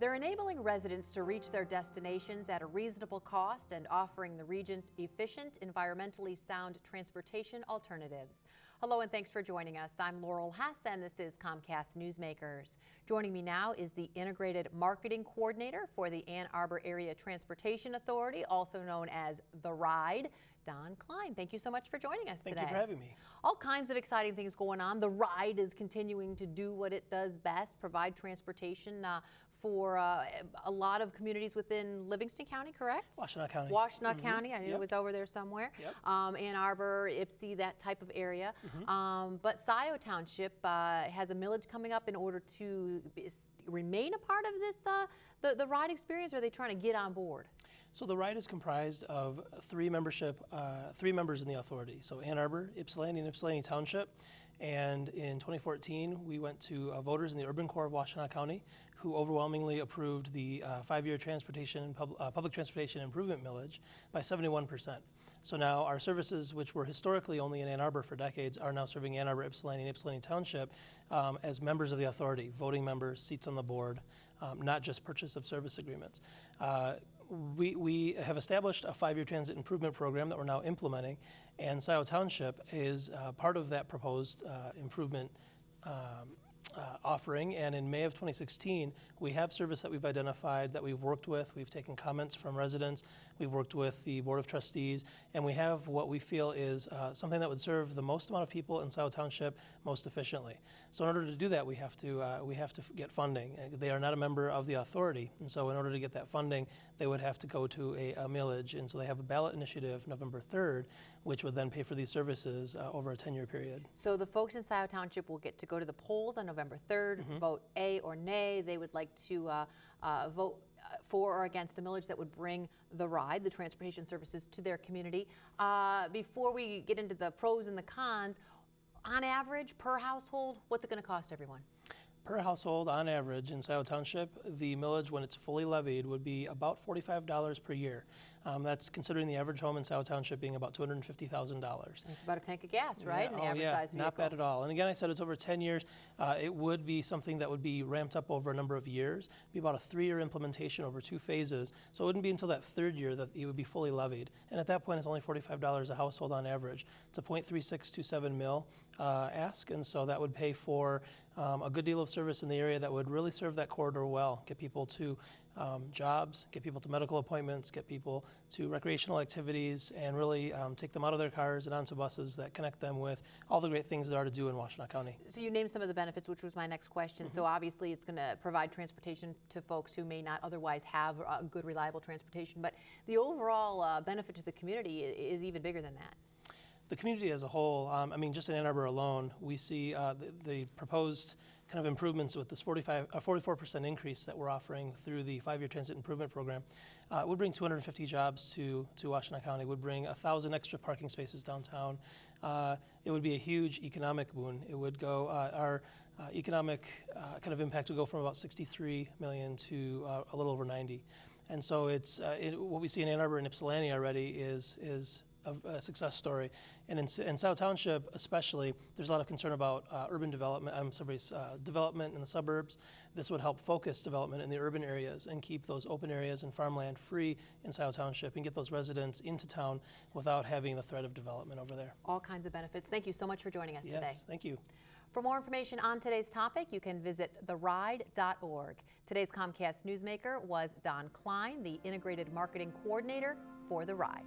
They're enabling residents to reach their destinations at a reasonable cost and offering the region efficient, environmentally sound transportation alternatives. Hello and thanks for joining us. I'm Laurel Hess and this is COMCAST Newsmakers. Joining me now is the Integrated Marketing Coordinator for the Ann Arbor Area Transportation Authority, also known as The Ride, Don Kline. Thank you so much for joining us today. Thank you for having me. All kinds of exciting things going on. The Ride is continuing to do what it does best, provide transportation for a lot of communities within Livingston County, correct? Washtenaw County. Washtenaw County. I knew it was over there somewhere. Ann Arbor, Ypsi, that type of area. But Scioto Township has a millage coming up in order to remain a part of this, the ride experience, or are they trying to get on board? So the ride is comprised of three members in the authority. So Ann Arbor, Ypsilanti, and Ypsilanti Township. And in 2014, we went to voters in the urban core of Washtenaw County who overwhelmingly approved the 5-year public transportation improvement millage by 71%. So now our services, which were historically only in Ann Arbor for decades, are now serving Ann Arbor, Ypsilanti, and Ypsilanti Township as members of the authority, voting members, seats on the board, not just purchase of service agreements. We have established a 5-year transit improvement program that we're now implementing, and Scioto Township is part of that proposed improvement offering. And in May of 2016, we have service that we've identified that we've worked with. We've taken comments from residents. We've worked with the Board of Trustees, and we have what we feel is something that would serve the most amount of people in Scioto Township most efficiently. So in order to do that, we have to get funding. They are not a member of the authority, and so in order to get that funding, they would have to go to a millage. And so they have a ballot initiative November 3rd, which would then pay for these services over a 10-year period. So the folks in Scioto Township will get to go to the polls on November 3rd, vote A or nay. They would like to vote for or against a millage that would bring the ride, the transportation services, to their community. Before we get into the pros and the cons, on average, per household, what's it going to cost everyone? Per household, on average, in Scioto Township, the millage, when it's fully levied, would be about $45 per year. That's considering the average home in Scioto Township being about $250,000. It's about a tank of gas, right? Yeah. In the average size vehicle. Not bad at all. And again, I said it's over 10 years. It would be something that would be ramped up over a number of years. It'd be about a 3-year implementation over 2 phases. So it wouldn't be until that 3rd year that it would be fully levied. And at that point, it's only $45 a household on average. It's a 0.3627 mil ask, and so that would pay for a good deal of service in the area that would really serve that corridor well, get people to jobs, get people to medical appointments, get people to recreational activities, and really take them out of their cars and onto buses that connect them with all the great things there are to do in Washtenaw County. So you named some of the benefits, which was my next question. So obviously it's going to provide transportation to folks who may not otherwise have good, reliable transportation, but the overall benefit to the community is even bigger than that. The community as a whole, I mean, just in Ann Arbor alone, we see the proposed kind of improvements with this 44% increase that we're offering through the 5-year transit improvement program. Would bring 250 jobs to Washtenaw County, would bring 1,000 extra parking spaces downtown. It would be a huge economic boon. It would go, our economic kind of impact would go from about 63 million to a little over 90. And so it's, what we see in Ann Arbor and Ypsilanti already is a success story. And in Scioto Township especially, there's a lot of concern about urban development, development in the suburbs. This would help focus development in the urban areas and keep those open areas and farmland free in Scioto Township and get those residents into town without having the threat of development over there. All kinds of benefits. Thank you so much for joining us today. Yes, thank you. For more information on today's topic, you can visit theride.org. Today's COMCAST Newsmaker was Don Kline, the Integrated Marketing Coordinator for The Ride.